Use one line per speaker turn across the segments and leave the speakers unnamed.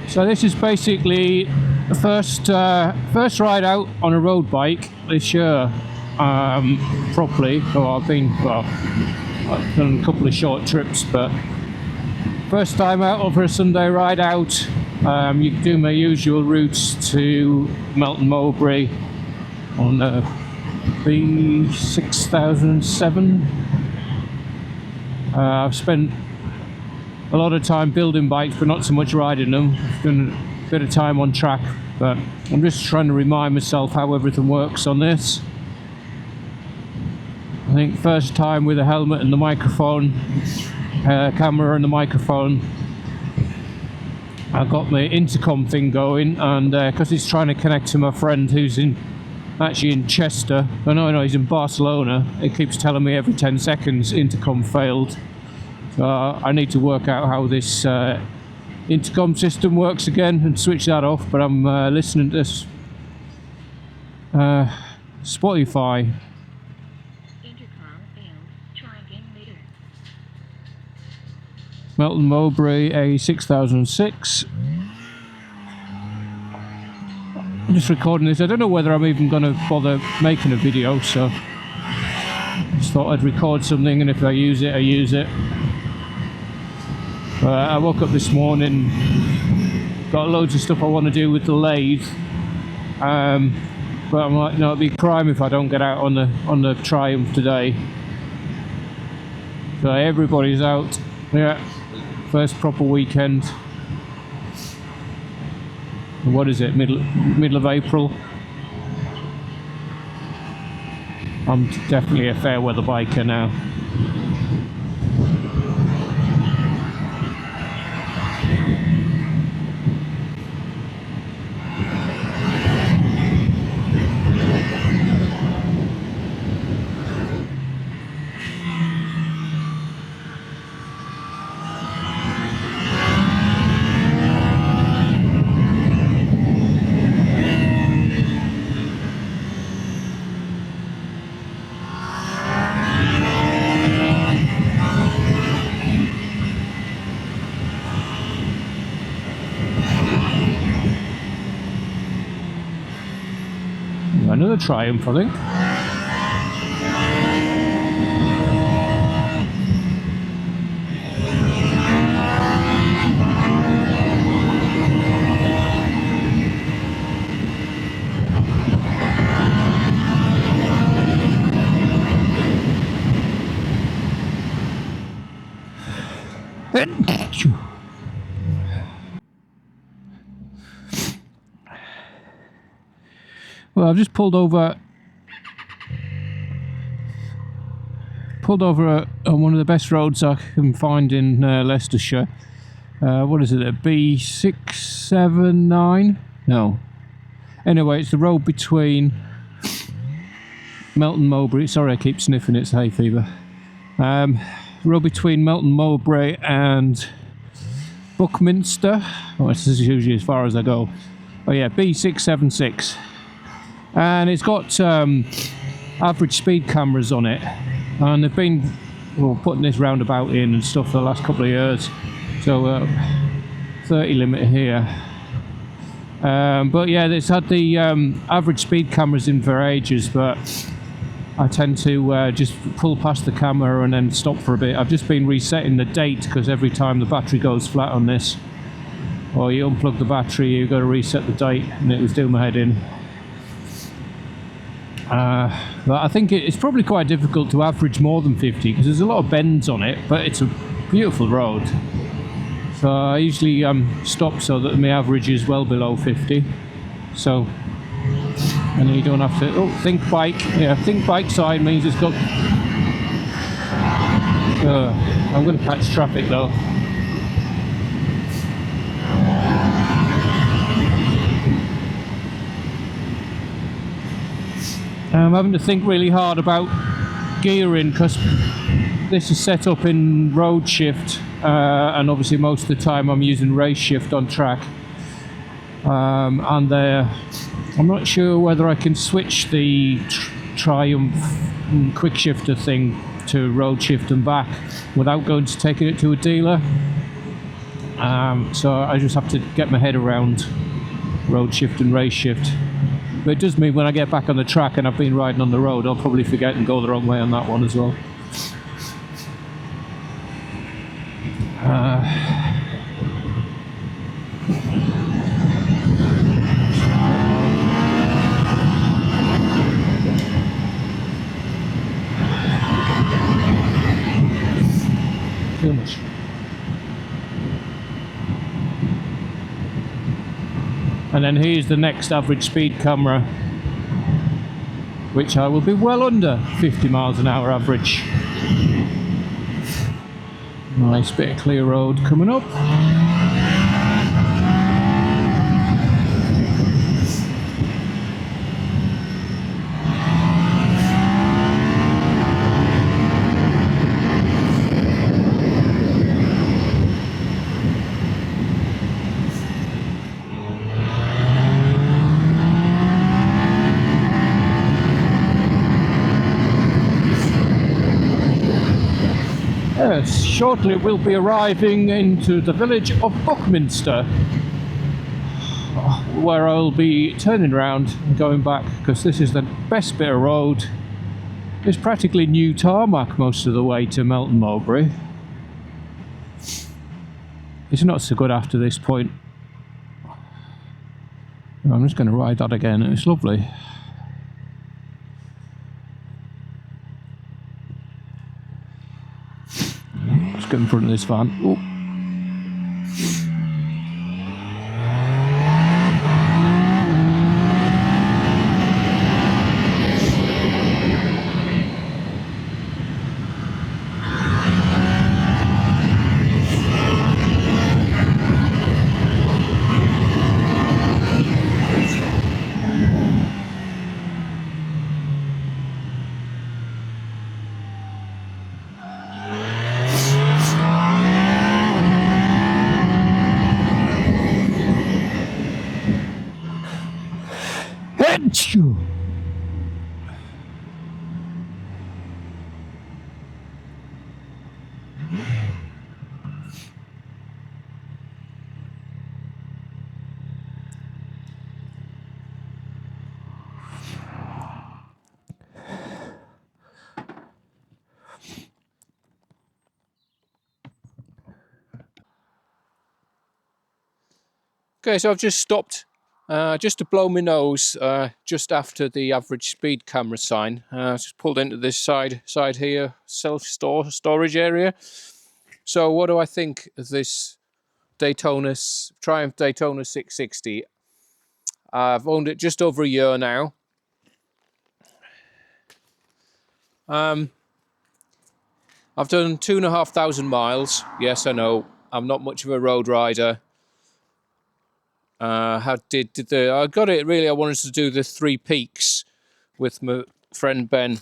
So this is basically the first ride out on a road bike this year, properly. I've done a couple of short trips, but first time out over a Sunday ride out. You can do my usual routes to Melton Mowbray on the B6007. I've spent a lot of time building bikes, but not so much riding them. I've done a bit of time on track, but I'm just trying to remind myself how everything works on this. I think first time with a helmet and the microphone, camera and the microphone. I got my intercom thing going, and because it's trying to connect to my friend who's actually in Chester. Oh no, he's in Barcelona. It keeps telling me every 10 seconds intercom failed. So I need to work out how this intercom system works again and switch that off. But I'm listening to Spotify.
Intercom failed. Try again later.
Melton Mowbray A6006. I'm just recording this. I don't know whether I'm even going to bother making a video, so just thought I'd record something, and if I use it, I use it. I woke up this morning, got loads of stuff I want to do with the lathe, but I'm like, no, it'd be a crime if I don't get out on the Triumph today. So everybody's out. Yeah, first proper weekend. What is it? Middle of April. I'm definitely a fair weather biker now. Another Triumph, I think. Well, I've just pulled over on one of the best roads I can find in Leicestershire. What is it? A B679? No. Anyway, it's the road between Melton Mowbray. Sorry, I keep sniffing. It's hay fever. Road between Melton Mowbray and Buckminster. Oh, this is usually as far as I go. Oh yeah, B676. And it's got average speed cameras on it, and they've been putting this roundabout in and stuff for the last couple of years, so 30 limit here, but yeah, it's had the average speed cameras in for ages, but I tend to just pull past the camera and then stop for a bit. I've just been resetting the date, because every time the battery goes flat on this, or you unplug the battery, you've got to reset the date, and it was doing my head in. But I think it's probably quite difficult to average more than 50, because there's a lot of bends on it, but it's a beautiful road. So I usually stop so that my average is well below 50. So, and then you don't have to, think bike. Yeah, think bike sign means it's got, I'm going to catch traffic though. I'm having to think really hard about gearing, because this is set up in road shift, and obviously most of the time I'm using race shift on track, and I'm not sure whether I can switch the Triumph quick shifter thing to road shift and back without going to taking it to a dealer. So I just have to get my head around road shift and race shift. But it does mean when I get back on the track and I've been riding on the road, I'll probably forget and go the wrong way on that one as well. Too much. And then here's the next average speed camera, which I will be well under 50 miles an hour average. Nice bit of clear road coming up. Yes, shortly we'll be arriving into the village of Buckminster, where I'll be turning around and going back, because this is the best bit of road. It's practically new tarmac most of the way to Melton Mowbray. It's not so good after this point. I'm just going to ride that again, it's lovely. Let's get in front of this van. Oh. Achoo! Okay, so I've just stopped just to blow my nose just after the average speed camera sign. Just pulled into this side here, self-storage area. So what do I think of this Triumph Daytona 660? I've owned it just over a year now. I've done 2,500 miles. Yes, I know, I'm not much of a road rider. I got it really, I wanted to do the 3 peaks with my friend Ben,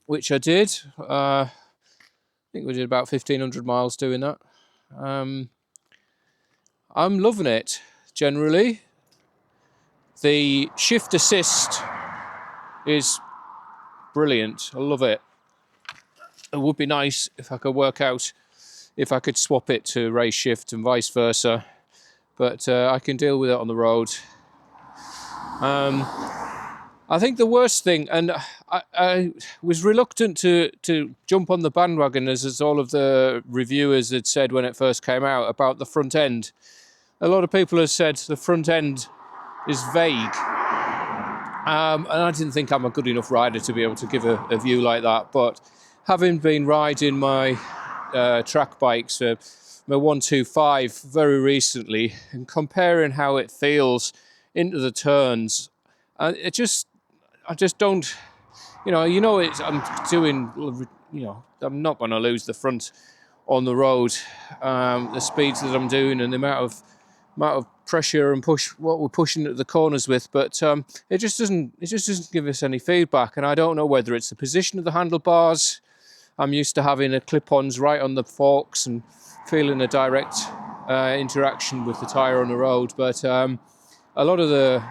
which I did. I think we did about 1,500 miles doing that. I'm loving it, generally. The shift assist is brilliant, I love it. It would be nice if I could work out if I could swap it to race shift and vice versa, but I can deal with it on the road. I think the worst thing, and I was reluctant to jump on the bandwagon, as all of the reviewers had said when it first came out, about the front end. A lot of people have said the front end is vague, and I didn't think I'm a good enough rider to be able to give a view like that, but having been riding my track bikes, my 125 very recently, and comparing how it feels into the turns, I just don't, I'm doing, I'm not going to lose the front on the road. The speeds that I'm doing and the amount of pressure and push what we're pushing at the corners with, but it just doesn't give us any feedback, and I don't know whether it's the position of the handlebars. I'm used to having a clip-ons right on the forks and feeling a direct interaction with the tyre on the road, but a lot of the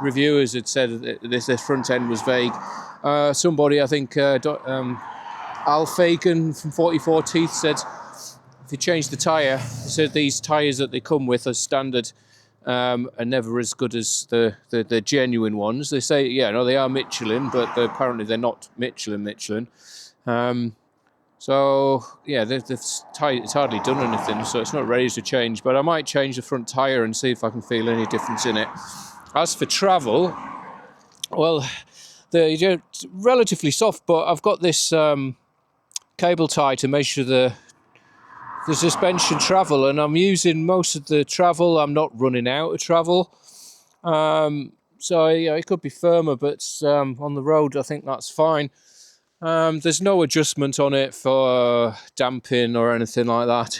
reviewers had said that this front end was vague. Somebody, I think, Al Fagan from 44 Teeth said, if you change the tyre, he said these tyres that they come with as standard are never as good as the genuine ones. They say, yeah, no, they are Michelin, but apparently they're not Michelin. So, yeah, it's hardly done anything, so it's not ready to change. But I might change the front tyre and see if I can feel any difference in it. As for travel, well, they're relatively soft, but I've got this cable tie to measure the suspension travel, and I'm using most of the travel. I'm not running out of travel. So, yeah, it could be firmer, but on the road, I think that's fine. There's no adjustment on it for damping or anything like that.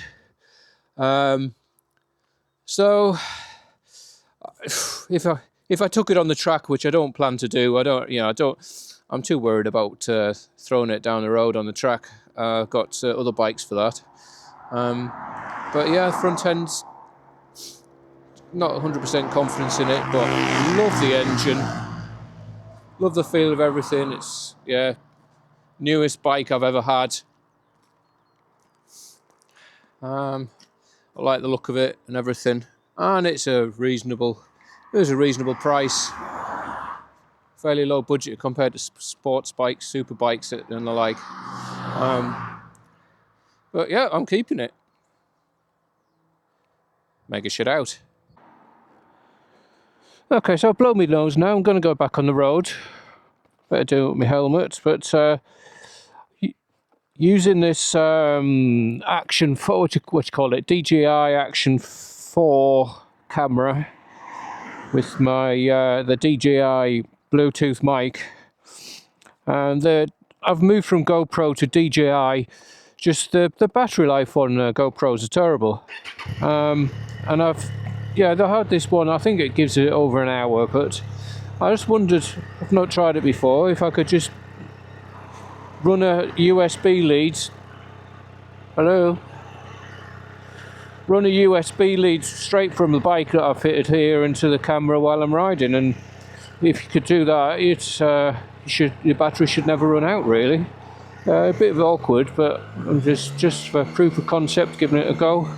So if I took it on the track, which I don't plan to do, I'm too worried about throwing it down the road on the track. I've got other bikes for that. But yeah, front end's not 100% confidence in it, but love the engine, love the feel of everything. It's newest bike I've ever had. I like the look of it and everything, and it's a reasonable price, fairly low budget compared to sports bikes, super bikes and the like. But yeah, I'm keeping it. Mega shit out. Okay, so I've blown my nose now. I'm going to go back on the road. Better do it with my helmet, but using this Action 4, what you call it, DJI Action 4 camera with my the DJI Bluetooth mic, and I've moved from GoPro to DJI. Just the battery life on GoPros are terrible, and they had this one. I think it gives it over an hour, but I just wondered, I've not tried it before, if I could just run a USB lead. Run a USB lead straight from the bike that I've fitted here into the camera while I'm riding, and if you could do that, your battery should never run out, really. A bit of awkward, but I'm just for proof of concept giving it a go.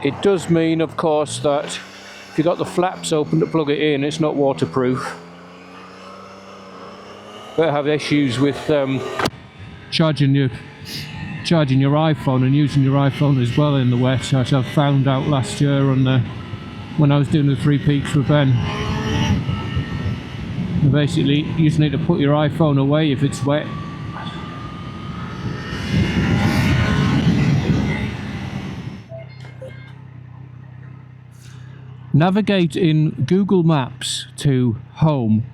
It does mean, of course, that if you've got the flaps open to plug it in, it's not waterproof. But have issues with charging your iPhone and using your iPhone as well in the wet, as I found out last year when I was doing the Three Peaks with Ben. And basically, you just need to put your iPhone away if it's wet. Navigate in Google Maps to home.